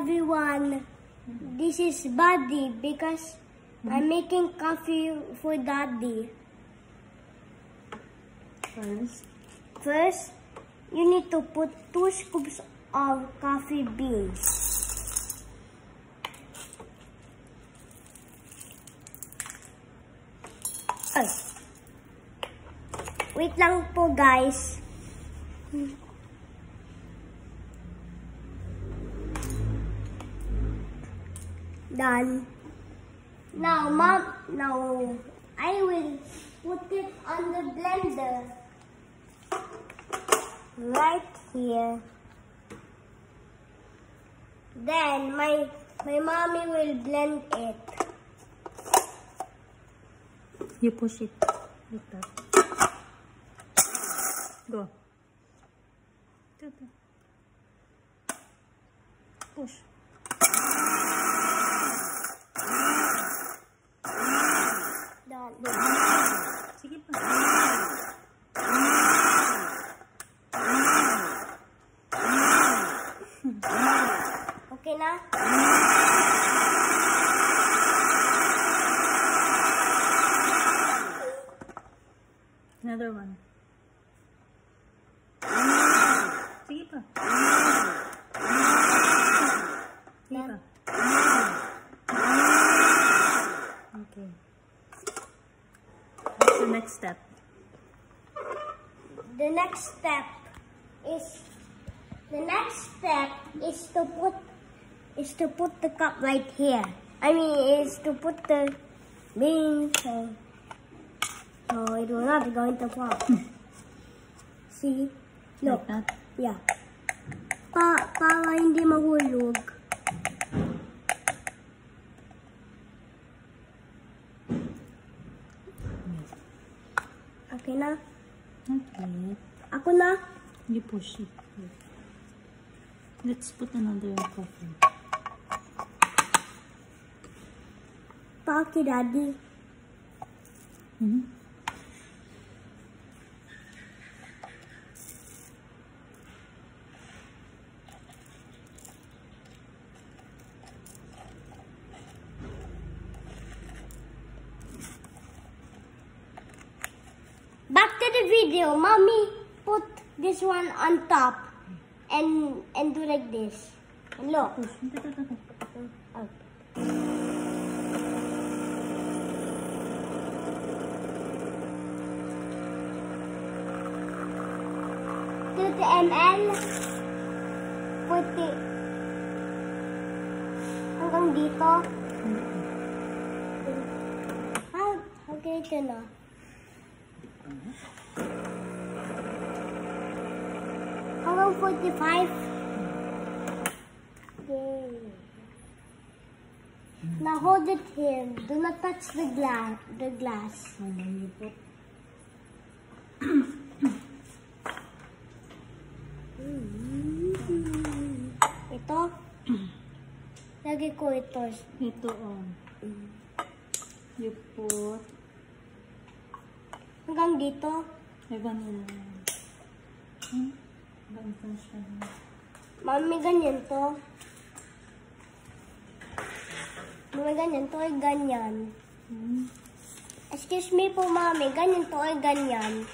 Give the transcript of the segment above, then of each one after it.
everyone. This is Buddy because I'm making coffee for Daddy. First, you need to put 2 scoops of coffee beans. Ay. Wait lang po, guys. Done. Now, I will put it on the blender. Right here. Then, my mommy will blend it. You push it like that. Go. Push. Done. Sige pa. Okay na? Another one. Sige pa. Sige pa. Okay. What's the next step? The next step is to put the cup right here. I mean, is to put the beans. So it will not go into pot. See? Look. Like that? Yeah. Para hindi mahulog. Okay na? Okay. Ako na? You push it. Let's put another coffee. Paki, Daddy. Back to the video. Mommy put this one on top and do like this. And look. Oh. 2 ml. Puti. Hanggang dito. Okay, ito na. Hanggang 45. Okay. Now hold it here. Do not touch the glass. Ito. Lagi ko ito. Ito on. You put. Hanggang dito. Ganyan. Ganyan siya. Mami, ganyan to. Mami, ganyan to ay ganyan. Excuse me po, Mami. Ganyan to ay ganyan.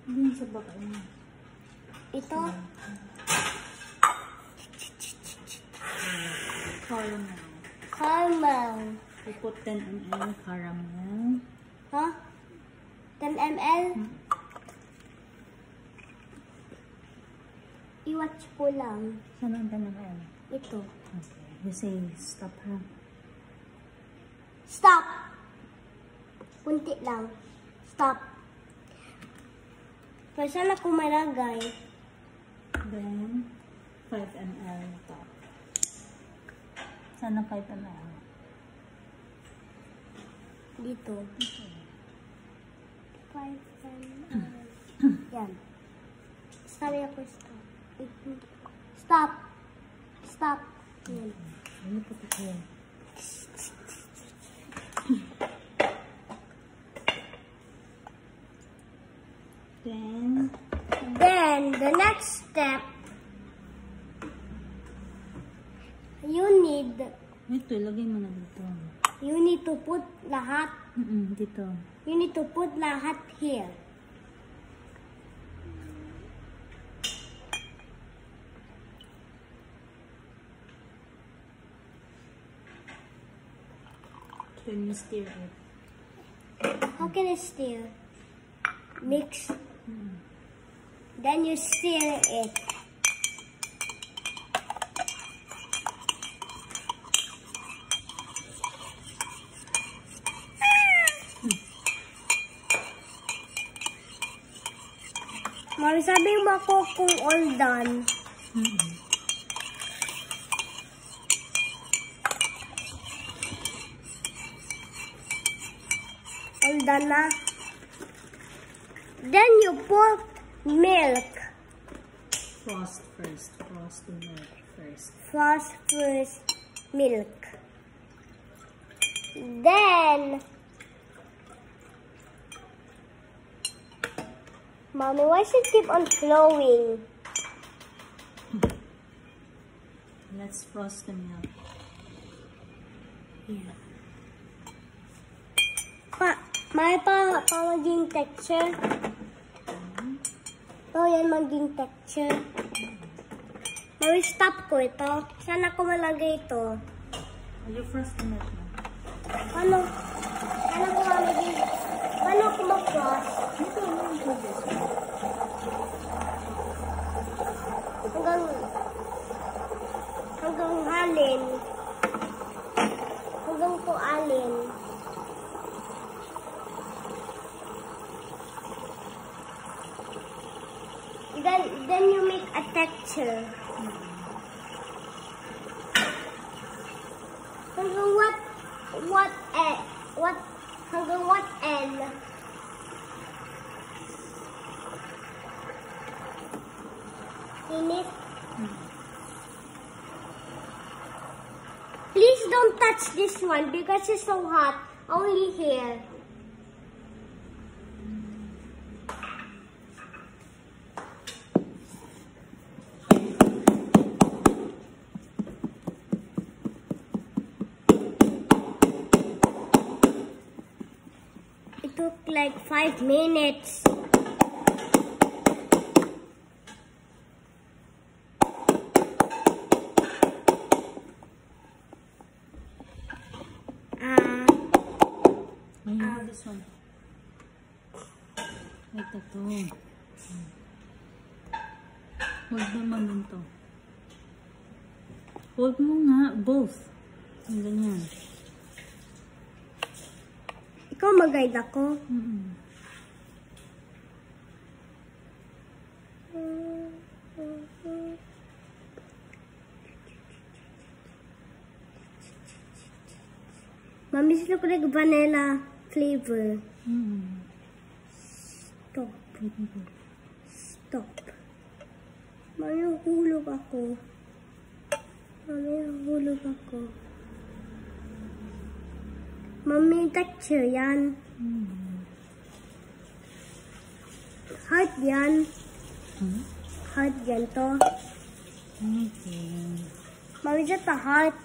Hindi sa baka niya. Ito. Caramel. Caramel. You put 10 ml caramel. Huh? 10 ml? I-watch ko lang. Saan ang 10 ml? Ito. Okay. You say stop ha. Stop! Kunti lang. Stop. Pero saan ako malagay? Then, 5 ml top. Saan ang 5 ml? Dito. 5 ml. Yan. Sabi ako stop. Stop. Stop. Yan. Ano po ito yan? Then the next step, you Ito, ilagay mo na dito. You need to put lahat. Dito. You need to put lahat here. Then you stir it. How can I stir? Mix. Then you stir it. Mami, sabi mo ako kung all done. All done na. Then you put milk. Frost first. Frost the milk first. Frost first milk. Then, Mommy, why does it keep on flowing? Let's frost the milk. Yeah. May maging texture. Yan maging texture. Mami, stop ko ito. Saan ako malagay ito? You frost the milk na. Paano ko malagay? Paano ko mag-frost? Hanggang halin. Hanggang po alin. Then you make a texture. Hanggang what end? Init. Please don't touch this one because it's so hot. Only here. It took like 5 minutes. This one. Ito to. Huwag naman to. Huwag mo nga, both. Ang ganyan. Ikaw mag-guide ako. Mami, sila ko like vanilla flavor. Stop. Stop. Mami, nahulog ako. Mami, texture yan. Heart yan. Heart yan to. Okay. Mami, just a heart.